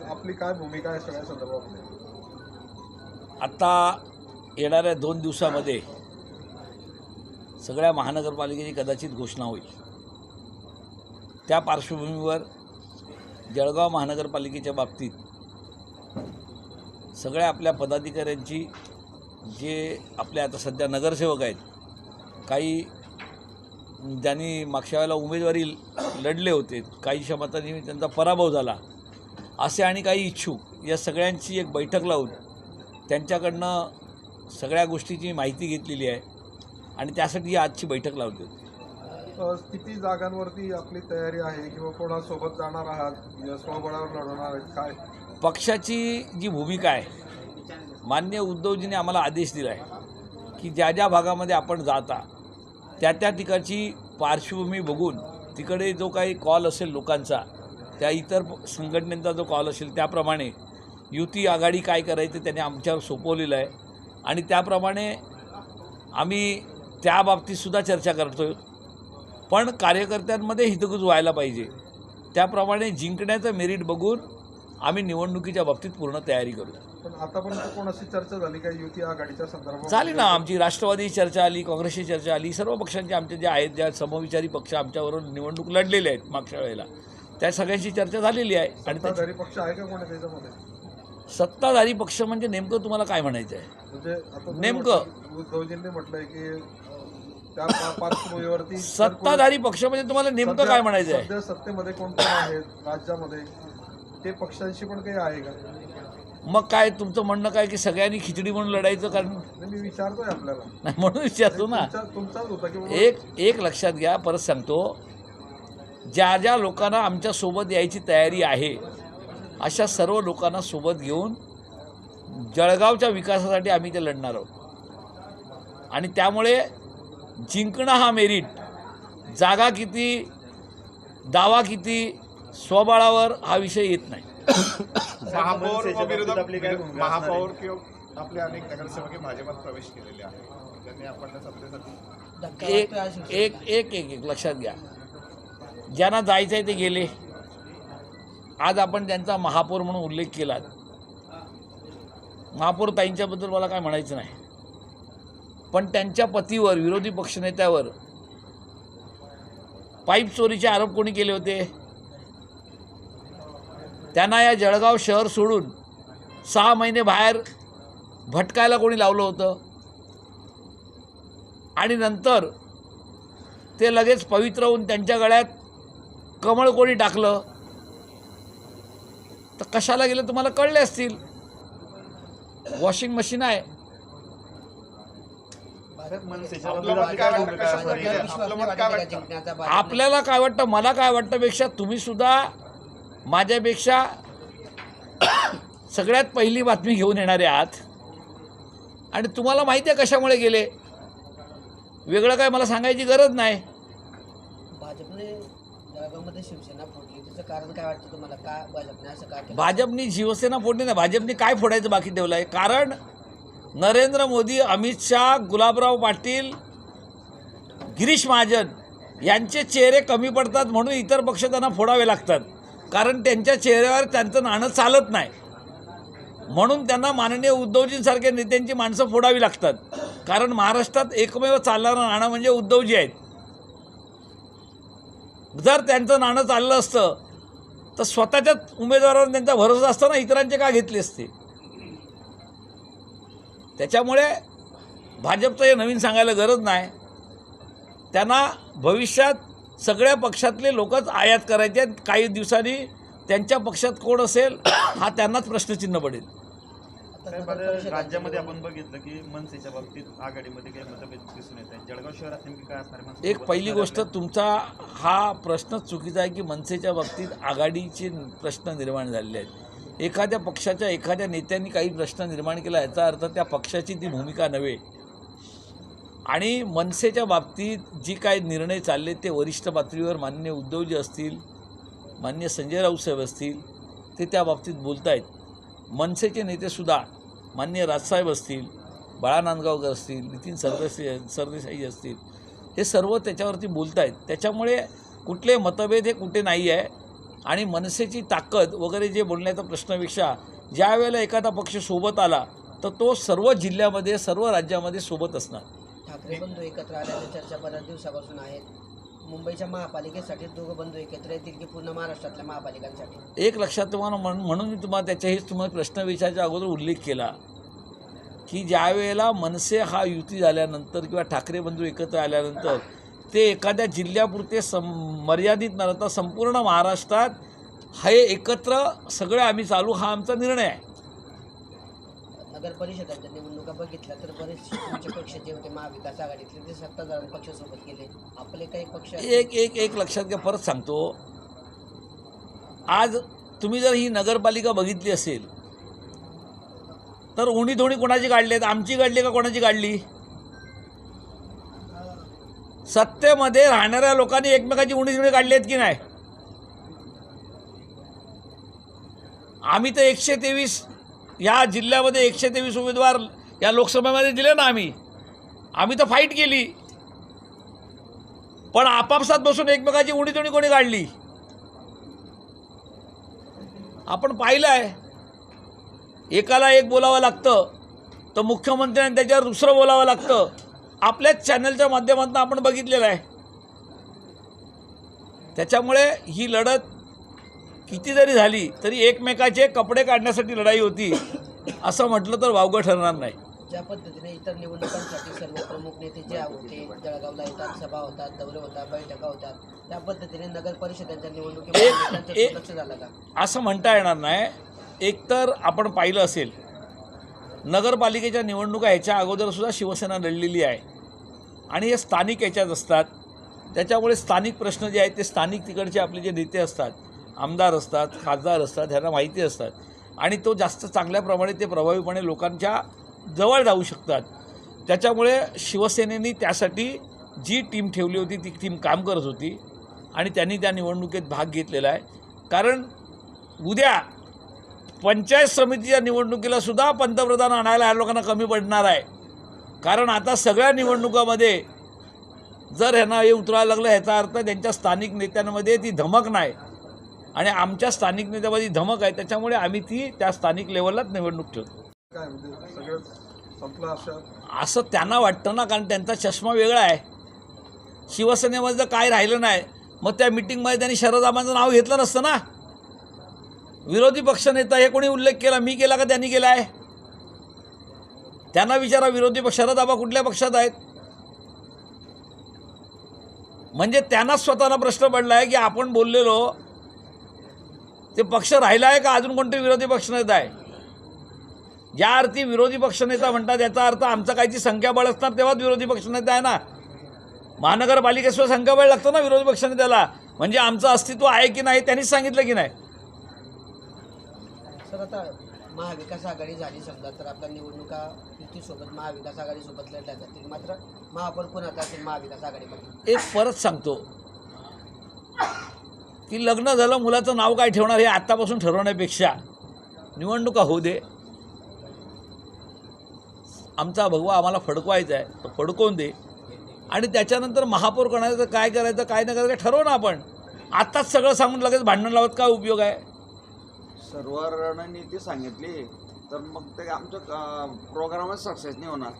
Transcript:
आपली काय भूमिका आहे सगळ्या संदर्भामध्ये? आता येणाऱ्या 2 दिवसामध्ये सगळ्या महानगरपालिकेची कदाचित घोषणा होईल. त्या पार्श्वभूमीवर जळगाव महानगरपालिकेच्या बाबतीत सगळ्या आपल्या पदाधिकाऱ्यांची, जे आपले आता सध्या नगरसेवक आहेत, काही ज्यांनी मागच्या वेळेला उमेदवारी लढले होते, काही मतांनी त्यांचा पराभव झाला असे आणि काही इच्छुक, या सगळ्यांची एक बैठक लावून त्यांच्याकडनं सगळ्या गोष्टीची माहिती घेतलेली आहे आणि त्यासाठी ही आजची बैठक लावली होती. किती जागांवरती आपली तयारी आहे किंवा कोणासोबत जाणार आहात, स्वबळावर लढवणार आहेत, काय पक्षाची जी भूमिका आहे, माननीय उद्धवजींनी आम्हाला आदेश दिला आहे की ज्या ज्या भागामध्ये आपण जाता त्या त्या ठिकाणची पार्श्वभूमी बघून तिकडे जो काही कॉल असेल लोकांचा, त्या इतर संघटनेचा जो कॉल असेल त्याप्रमाणे युती आघाडी काय करायचं त्याने आमच्यावर सोपवलेलं आहे आणि त्याप्रमाणे आम्ही त्या बाबतीतसुद्धा चर्चा करतो. पण कार्यकर्त्यांमध्ये हितगुज व्हायला पाहिजे, त्याप्रमाणे जिंकण्याचं मेरिट बघून आम्ही निवडणुकीच्या बाबतीत पूर्ण तयारी करू. पण आतापर्यंत कोणाशी चर्चा झाली का युती आघाडीच्या संदर्भात? झाली ना, आमची राष्ट्रवादीची चर्चा आली, काँग्रेसची चर्चा आली, सर्व पक्षांचे आमचे जे आहेत, ज्या समविचारी पक्ष आमच्याबरोबर निवडणूक लढलेले आहेत मागच्या वेळेला, त्या सगळ्यांची चर्चा झालेली आहे. आणि सत्ताधारी पक्ष आहे का कोणी त्याच्यामध्ये? सत्ताधारी पक्ष म्हणजे नेमकं तुम्हाला काय म्हणायचं आहे? म्हणजे आता नेमकं उद्धवजींनी म्हटलंय की त्या पार्श्वभूमीवरती सत्ताधारी पक्ष म्हणजे तुम्हाला नेमकं काय म्हणायचं आहे? सध्या सत्तेमध्ये कोण कोण आहेत राज्यामध्ये, ते पक्षांशी पण काही आहे का? मग काय तुमचं म्हणणं काय की सगळ्यांनी खिचडी म्हणून लढायचं? कारण मी विचारतोय आपल्याला, नाही म्हणून विचारतो ना. तुमचाच होता की एक लक्षात घ्या, परत सांगतो, ज्या ज्या लोकांना आमच्यासोबत यायची तयारी आहे अशा सर्व लोकांना सोबत घेऊन जळगावच्या विकासासाठी आम्ही ते लढणार आहोत. आणि त्यामुळे जिंकणं हा मेरिट, जागा किती, दावा किती, स्वबळावर हा विषय येत नाही. महापौर किंवा आपले अनेक नगरसेवक भाजपात प्रवेश केलेले आहेत, त्यांनी आपण सत्तेसाठी एक लक्षात घ्या, ज्यांना जायचं आहे ते गेले. आज आपण त्यांचा महापौर म्हणून उल्लेख केला. महापौर ताईंच्याबद्दल मला काय म्हणायचं नाही, पण त्यांच्या पतीवर, विरोधी पक्षनेत्यावर पाईप चोरीचे आरोप कोणी केले होते? त्यांना या जळगाव शहर सोडून 6 महिने बाहेर भटकायला कोणी लावलं होतं? आणि नंतर ते लगेच पवित्र होऊन त्यांच्या गळ्यात कमळ कोणी टाकलं? तर कशाला गेलं तुम्हाला कळले असतील. वॉशिंग मशीन आहे. आपल्याला काय वाटतं, मला काय वाटतं पेक्षा तुम्ही सुद्धा माझ्यापेक्षा सगळ्यात पहिली बातमी घेऊन येणारे आहात आणि तुम्हाला माहिती आहे कशामुळे गेले. वेगळं काय मला सांगायची गरज नाही. भाजपने जळगावमध्ये शिवसेना फोडली, त्याचं कारण काय वाटतं तुम्हाला? का भाजपने असं का केलं? भाजपनी शिवसेना फोडली नाही, भाजपने काय फोडायचं बाकी ठेवलं आहे? कारण नरेंद्र मोदी, अमित शाह, गुलाबराव पाटील, गिरीश महाजन यांचे चेहरे कमी पडतात म्हणून इतर पक्ष त्यांना फोडावे लागतात. कारण त्यांच्या चेहऱ्यावर त्यांचं नाणं चालत नाही, म्हणून त्यांना माननीय उद्धवजींसारख्या नेत्यांची माणसं फोडावी लागतात. कारण महाराष्ट्रात एकमेव चालणारं नाणं म्हणजे उद्धवजी आहेत. जर त्यांचं नाणं चाललं असतं तर स्वतःच्याच उमेदवारावर त्यांचा भरोसा असताना इतरांचे का घेतले असते? त्याच्यामुळे भाजपचं हे नवीन सांगायला गरज नाही. त्यांना भविष्यात सगळ्या पक्षातले लोकच आयात करायचे आहेत. काही दिवसांनी त्यांच्या पक्षात कोण असेल हा त्यांनाच प्रश्नचिन्ह पडेल. राज्यामध्ये आपण बघितलं की मनसेच्या बाबतीत आघाडीमध्ये काही मतभेद दिसून येत आहेत. जळगाव शहरात नेमकी काय असणार? एक पहिली गोष्ट, तुमचा हा प्रश्नच चुकीचा आहे की मनसेच्या बाबतीत आघाडीचे प्रश्न निर्माण झालेले आहेत. एखाद्या पक्षाच्या एखाद्या नेत्यांनी काही प्रश्न निर्माण केला याचा अर्थ त्या पक्षाची ती भूमिका नव्हे. आणि मनसेच्या बाबतीत जी काही निर्णय चालले ते वरिष्ठ पातळीवर माननीय उद्धवजी असतील, माननीय संजय राऊत साहेब असतील, ते त्या बाबतीत बोलत आहेत. मनसेचे नेतेसुद्धा माननीय राजसाहेब असतील, बाळा नांदगावकर असतील, नितीन सरदेसाई असतील, हे सर्व त्याच्यावरती बोलत आहेत. त्याच्यामुळे कुठले मतभेद हे कुठे नाही आहे. आणि मनसेची ताकद वगैरे जे बोलण्याचा प्रश्नापेक्षा ज्या वेळेला एखादा पक्ष सोबत आला तर तो सर्व जिल्ह्यामध्ये सर्व राज्यामध्ये सोबत असणार. ठाकरे बंधू एकत्र आल्याच्या चर्चा बऱ्याच दिवसापासून आहेत. मुंबईच्या महापालिकेसाठी दोघं बंधू एकत्र येतील की पूर्ण महाराष्ट्रातल्या महापालिकांसाठी? एक लक्षात तुम्हाला म्हणून मी तुम्हाला त्याच्याहीच तुम्हाला प्रश्न विचारायच्या अगोदर उल्लेख केला की ज्या वेळेला मनसे हा युती झाल्यानंतर किंवा ठाकरे बंधू एकत्र आल्यानंतर ते एखाद्या जिल्ह्यापुरते मर्यादित न राहता संपूर्ण महाराष्ट्रात हे एकत्र सगळे आम्ही चालू हा आमचा निर्णय आहे. नगर परिषदाच्या निवडणुका बघितल्या तर बरेचसे तुमचे पक्ष जे होते महाविकास आघाडीतले ते सत्ताधारी पक्षासोबत गेले. आपले काही पक्ष एक लक्षात घ्या, परत सांगतो, आज तुम्ही जर ही नगरपालिका बघितली असेल तर उणी कोणाची काढली आहेत? आमची काढली का कोणाची काढली? सत्तेमध्ये राहणाऱ्या लोकांनी एकमेकाची उणी काढली आहेत की नाही? आम्ही तर 123 या जिल्ह्यामध्ये 123 उमेदवार या लोकसभेमध्ये दिले ना. आम्ही तर फाईट केली, पण आपापसात बसून एकमेकाची उणी कोणी काढली? आपण पाहिलं आहे. एकाला एक बोलावं लागतं तर मुख्यमंत्र्यांनी त्याच्यावर दुसरं बोलावं लागतं. आपल्याच चॅनलच्या माध्यमातून आपण बघितलेलं आहे. त्याच्यामुळे ही लढत किती जरी झाली तरी एकमेकाचे कपडे काढण्यासाठी लढाई होती असं म्हटलं तर वावगं ठरणार नाही. ज्या पद्धतीने इतर निवडणुकांसाठी सर्व प्रमुख नेते जे होते जळगावला येतात, सभा होतात, दौरे होतात, बैठका होतात, त्या पद्धतीने नगर परिषदांच्या निवडणुकीमध्ये लक्ष झालं का असं म्हणता येणार नाही. एकतर आपण पाहिलं असेल नगरपालिकेच्या निवडणुका ह्याच्या अगोदरसुद्धा शिवसेना लढलेली आहे आणि हे स्थानिक ह्याच्यात असतात. त्याच्यामुळे स्थानिक प्रश्न जे आहेत ते स्थानिक तिकडचे आपले जे नेते असतात, आमदार असतात, खासदार असतात, ह्यांना माहिती असतात आणि तो जास्त चांगल्याप्रमाणे ते प्रभावीपणे लोकांच्या जवळ जाऊ शकतात. त्याच्यामुळे शिवसेनेने त्यासाठी जी टीम ठेवली होती ती टीम काम करत होती आणि त्यांनी त्या निवडणुकीत भाग घेतलेला आहे. कारण उद्या पंचायत समितीच्या निवडणुकीला सुद्धा पंतप्रधान आणायला ह्या लोकांना कमी पडणार आहे. कारण आता सगळ्या निवडणुकामध्ये जर ह्यांना हे उतरायला लागलं ह्याचा अर्थ त्यांच्या स्थानिक नेत्यांमध्ये ती धमक नाही आणि आमच्या स्थानिक नेत्यामध्ये धमक आहे. त्याच्यामुळे आम्ही ती त्या स्थानिक लेवललाच निवडणूक ठेवतो. काय म्हणजे सगळं संपलं असं त्यांना वाटतं ना, कारण त्यांचा चष्मा वेगळा आहे. शिवसेनेमध्ये जर काय राहिलं नाही मग त्या मिटिंगमध्ये त्यांनी शरद आबांचं नाव घेतलं नसतं ना. विरोधी पक्षनेता हे कोणी उल्लेख केला? मी केला का त्यांनी केला आहे? त्यांना विचारा विरोधी पक्ष शरद आबा कुठल्या पक्षात आहेत? म्हणजे त्यांनाच स्वतःला प्रश्न पडला आहे की आपण बोललेलो ते पक्ष राहिला आहे का अजून कोणते विरोधी पक्षनेता आहे? ज्या अर्थी विरोधी पक्षनेता म्हणतात याचा अर्थ आमचा काहीची संख्याबळ असणार तेव्हाच विरोधी पक्षनेता आहे ना. महानगरपालिकेसुद्धा संख्याबळ लागतं ना विरोधी पक्षनेत्याला. म्हणजे आमचं अस्तित्व आहे की नाही त्यांनीच सांगितलं की नाही. सर आता महाविकास आघाडी झाली समजा तर आपल्या निवडणुका युतीसोबत महाविकास आघाडीसोबत लढल्या जातील, मात्र महापौर कोणाचा असेल महाविकास आघाडीमध्ये? एक परत सांगतो की लग्न झालं मुलाचं नाव काय ठेवणार हे आत्तापासून ठरवण्यापेक्षा निवडणुका होऊ दे. आमचा भगवा आम्हाला फडकवायचा आहे तो फडकवून दे आणि त्याच्यानंतर महापौर कोणाचं काय करायचं काय नाही करायचं ठरवू ना आपण. आत्ताच सगळं सांगून लगेच भांडण लावत काय उपयोग आहे? सर्व रणनीती सांगितली तर मग ते आमचं प्रोग्रामच सक्सेस नाही होणार.